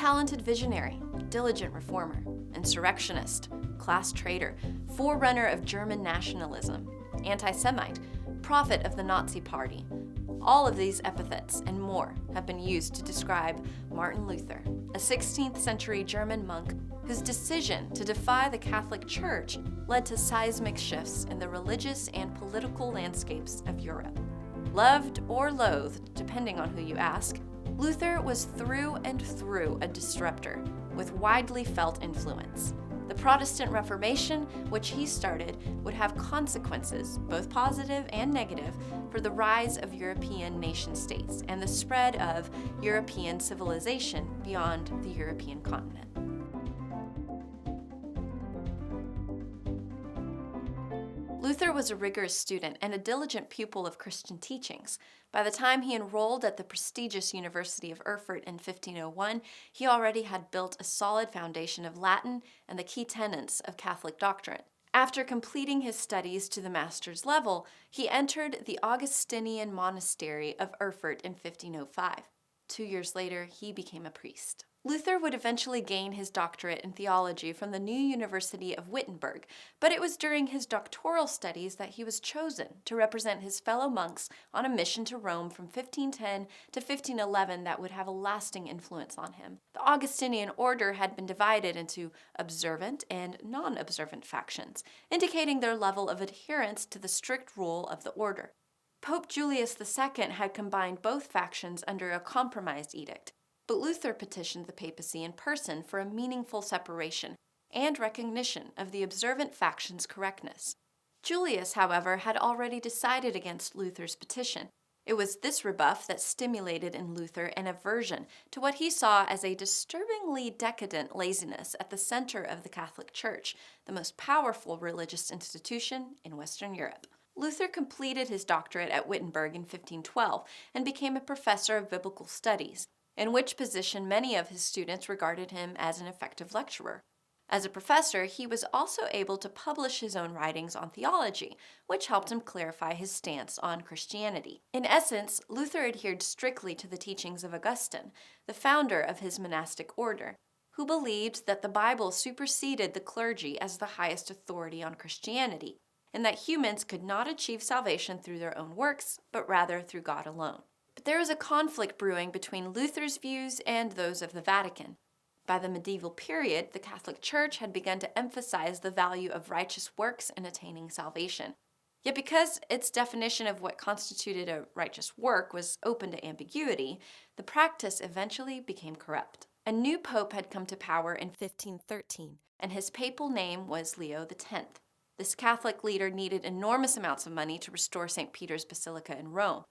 talented visionary, diligent reformer, insurrectionist, class traitor, forerunner of German nationalism, anti-Semite, prophet of the Nazi Party. All of these epithets and more have been used to describe Martin Luther, a 16th century German monk whose decision to defy the Catholic Church led to seismic shifts in the religious and political landscapes of Europe. Loved or loathed, depending on who you ask, Luther was through and through a disruptor with widely felt influence. The Protestant Reformation, which he started, would have consequences, both positive and negative, for the rise of European nation-states and the spread of European civilization beyond the European continent. Luther was a rigorous student and a diligent pupil of Christian teachings. By the time he enrolled at the prestigious University of Erfurt in 1501, he already had built a solid foundation of Latin and the key tenets of Catholic doctrine. After completing his studies to the master's level, he entered the Augustinian monastery of Erfurt in 1505. 2 years later, he became a priest. Luther would eventually gain his doctorate in theology from the new University of Wittenberg, but it was during his doctoral studies that he was chosen to represent his fellow monks on a mission to Rome from 1510 to 1511 that would have a lasting influence on him. The Augustinian order had been divided into observant and non-observant factions, indicating their level of adherence to the strict rule of the order. Pope Julius II had combined both factions under a compromised edict, but Luther petitioned the papacy in person for a meaningful separation and recognition of the observant faction's correctness. Julius, however, had already decided against Luther's petition. It was this rebuff that stimulated in Luther an aversion to what he saw as a disturbingly decadent laziness at the center of the Catholic Church, the most powerful religious institution in Western Europe. Luther completed his doctorate at Wittenberg in 1512 and became a professor of biblical studies, in which position many of his students regarded him as an effective lecturer. As a professor, he was also able to publish his own writings on theology, which helped him clarify his stance on Christianity. In essence, Luther adhered strictly to the teachings of Augustine, the founder of his monastic order, who believed that the Bible superseded the clergy as the highest authority on Christianity, and that humans could not achieve salvation through their own works, but rather through God alone. But there was a conflict brewing between Luther's views and those of the Vatican. By the medieval period, the Catholic Church had begun to emphasize the value of righteous works in attaining salvation. Yet because its definition of what constituted a righteous work was open to ambiguity, the practice eventually became corrupt. A new pope had come to power in 1513, and his papal name was Leo X. This Catholic leader needed enormous amounts of money to restore St. Peter's Basilica in Rome.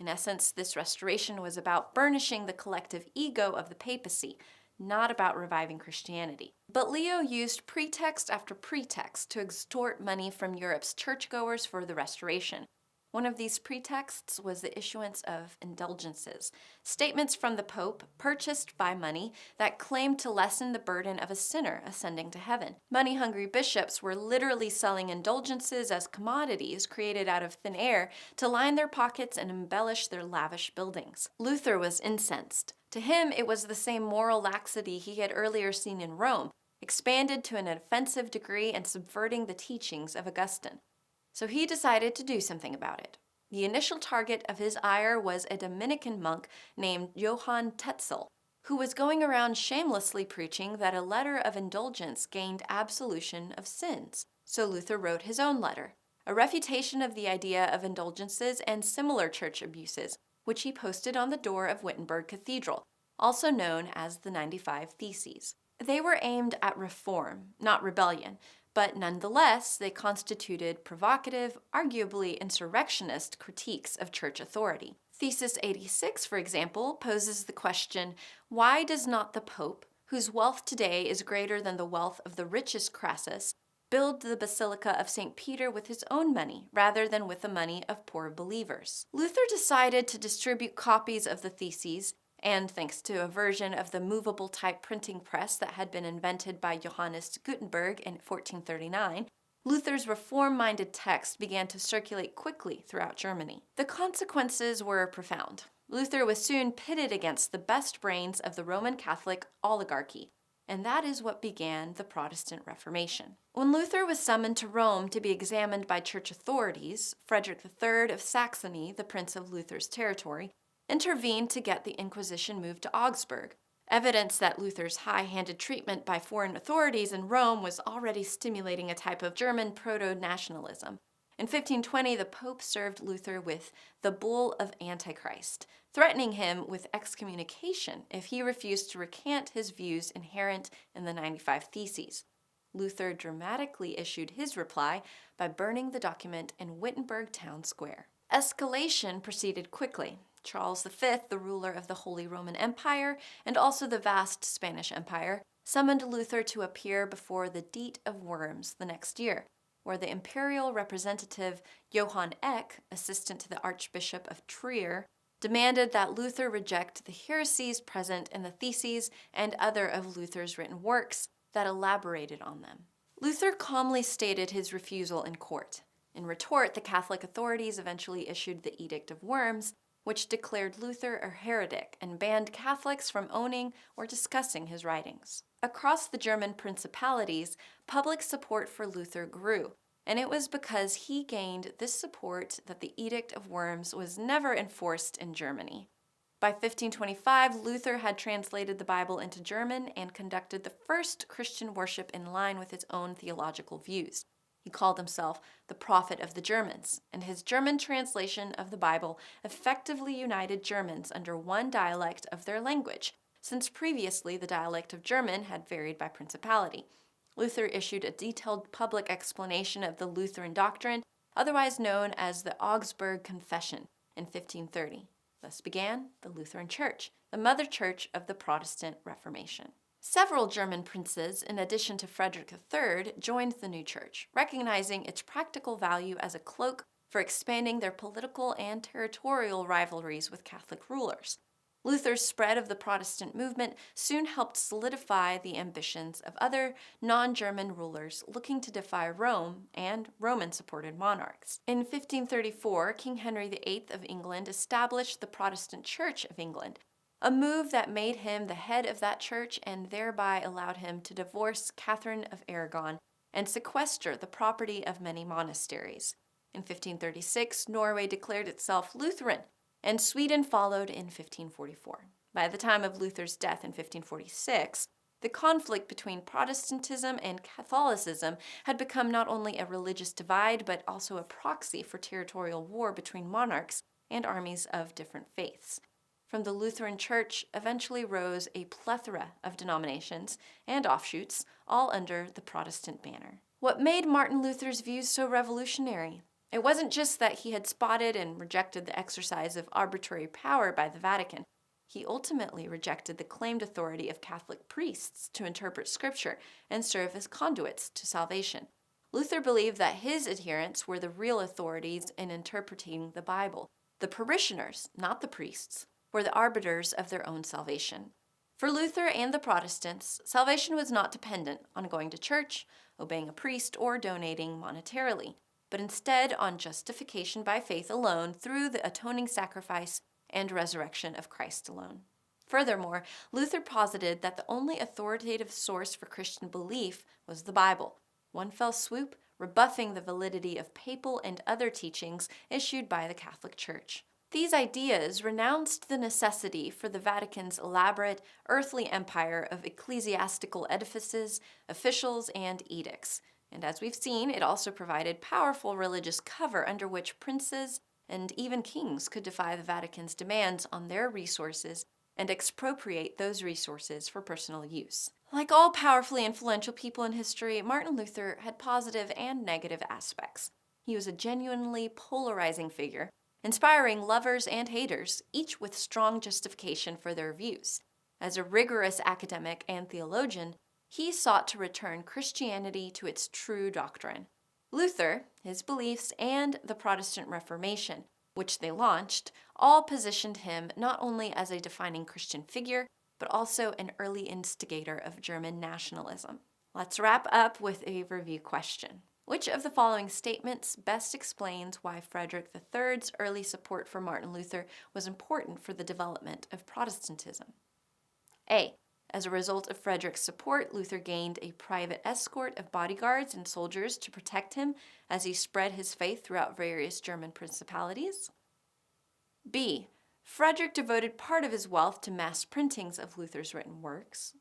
In essence, this restoration was about burnishing the collective ego of the papacy, not about reviving Christianity. But Leo used pretext after pretext to extort money from Europe's churchgoers for the restoration. One of these pretexts was the issuance of indulgences, statements from the Pope purchased by money that claimed to lessen the burden of a sinner ascending to heaven. Money-hungry bishops were literally selling indulgences as commodities created out of thin air to line their pockets and embellish their lavish buildings. Luther was incensed. To him, it was the same moral laxity he had earlier seen in Rome, expanded to an offensive degree and subverting the teachings of Augustine. So he decided to do something about it. The initial target of his ire was a Dominican monk named Johann Tetzel, who was going around shamelessly preaching that a letter of indulgence gained absolution of sins. So Luther wrote his own letter, a refutation of the idea of indulgences and similar church abuses, which he posted on the door of Wittenberg Cathedral, also known as the 95 Theses. They were aimed at reform, not rebellion, but nonetheless, they constituted provocative, arguably insurrectionist critiques of church authority. Thesis 86, for example, poses the question, why does not the Pope, whose wealth today is greater than the wealth of the richest Crassus, build the Basilica of St. Peter with his own money, rather than with the money of poor believers? Luther decided to distribute copies of the Theses, and thanks to a version of the movable type printing press that had been invented by Johannes Gutenberg in 1439, Luther's reform-minded text began to circulate quickly throughout Germany. The consequences were profound. Luther was soon pitted against the best brains of the Roman Catholic oligarchy, and that is what began the Protestant Reformation. When Luther was summoned to Rome to be examined by church authorities, Frederick III of Saxony, the prince of Luther's territory, intervened to get the Inquisition moved to Augsburg. Evidence that Luther's high-handed treatment by foreign authorities in Rome was already stimulating a type of German proto-nationalism. In 1520, the Pope served Luther with the Bull of Antichrist, threatening him with excommunication if he refused to recant his views inherent in the 95 Theses. Luther dramatically issued his reply by burning the document in Wittenberg town square. Escalation proceeded quickly. Charles V, the ruler of the Holy Roman Empire and also the vast Spanish Empire, summoned Luther to appear before the Diet of Worms the next year, where the imperial representative Johann Eck, assistant to the Archbishop of Trier, demanded that Luther reject the heresies present in the Theses and other of Luther's written works that elaborated on them. Luther calmly stated his refusal in court. In retort, the Catholic authorities eventually issued the Edict of Worms, which declared Luther a heretic and banned Catholics from owning or discussing his writings. Across the German principalities, public support for Luther grew, and it was because he gained this support that the Edict of Worms was never enforced in Germany. By 1525, Luther had translated the Bible into German and conducted the first Christian worship in line with his own theological views. He called himself the prophet of the Germans, and his German translation of the Bible effectively united Germans under one dialect of their language, since previously the dialect of German had varied by principality. Luther issued a detailed public explanation of the Lutheran doctrine, otherwise known as the Augsburg Confession, in 1530. Thus began the Lutheran Church, the mother church of the Protestant Reformation. Several German princes, in addition to Frederick III, joined the new church, recognizing its practical value as a cloak for expanding their political and territorial rivalries with Catholic rulers. Luther's spread of the Protestant movement soon helped solidify the ambitions of other non-German rulers looking to defy Rome and Roman-supported monarchs. In 1534, King Henry VIII of England established the Protestant Church of England, a move that made him the head of that church and thereby allowed him to divorce Catherine of Aragon and sequester the property of many monasteries. In 1536, Norway declared itself Lutheran, and Sweden followed in 1544. By the time of Luther's death in 1546, the conflict between Protestantism and Catholicism had become not only a religious divide, but also a proxy for territorial war between monarchs and armies of different faiths. From the Lutheran Church eventually rose a plethora of denominations and offshoots, all under the Protestant banner. What made Martin Luther's views so revolutionary? It wasn't just that he had spotted and rejected the exercise of arbitrary power by the Vatican. He ultimately rejected the claimed authority of Catholic priests to interpret Scripture and serve as conduits to salvation. Luther believed that his adherents were the real authorities in interpreting the Bible. The parishioners, not the priests, were the arbiters of their own salvation. For Luther and the Protestants, salvation was not dependent on going to church, obeying a priest, or donating monetarily, but instead on justification by faith alone through the atoning sacrifice and resurrection of Christ alone. Furthermore, Luther posited that the only authoritative source for Christian belief was the Bible, one fell swoop rebuffing the validity of papal and other teachings issued by the Catholic Church. These ideas renounced the necessity for the Vatican's elaborate earthly empire of ecclesiastical edifices, officials, and edicts. And as we've seen, it also provided powerful religious cover under which princes and even kings could defy the Vatican's demands on their resources and expropriate those resources for personal use. Like all powerfully influential people in history, Martin Luther had positive and negative aspects. He was a genuinely polarizing figure, inspiring lovers and haters, each with strong justification for their views. As a rigorous academic and theologian, he sought to return Christianity to its true doctrine. Luther, his beliefs, and the Protestant Reformation, which they launched, all positioned him not only as a defining Christian figure, but also an early instigator of German nationalism. Let's wrap up with a review question. Which of the following statements best explains why Frederick III's early support for Martin Luther was important for the development of Protestantism? A. As a result of Frederick's support, Luther gained a private escort of bodyguards and soldiers to protect him as he spread his faith throughout various German principalities. B. Frederick devoted part of his wealth to mass printings of Luther's written works.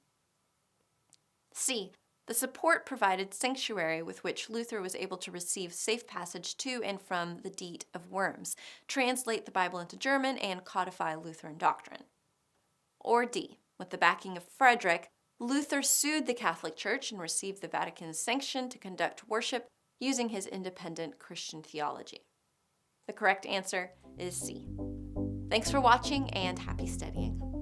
C. The support provided sanctuary with which Luther was able to receive safe passage to and from the Diet of Worms, translate the Bible into German, and codify Lutheran doctrine. Or D. With the backing of Frederick, Luther sued the Catholic Church and received the Vatican's sanction to conduct worship using his independent Christian theology. The correct answer is C. Thanks for watching and happy studying.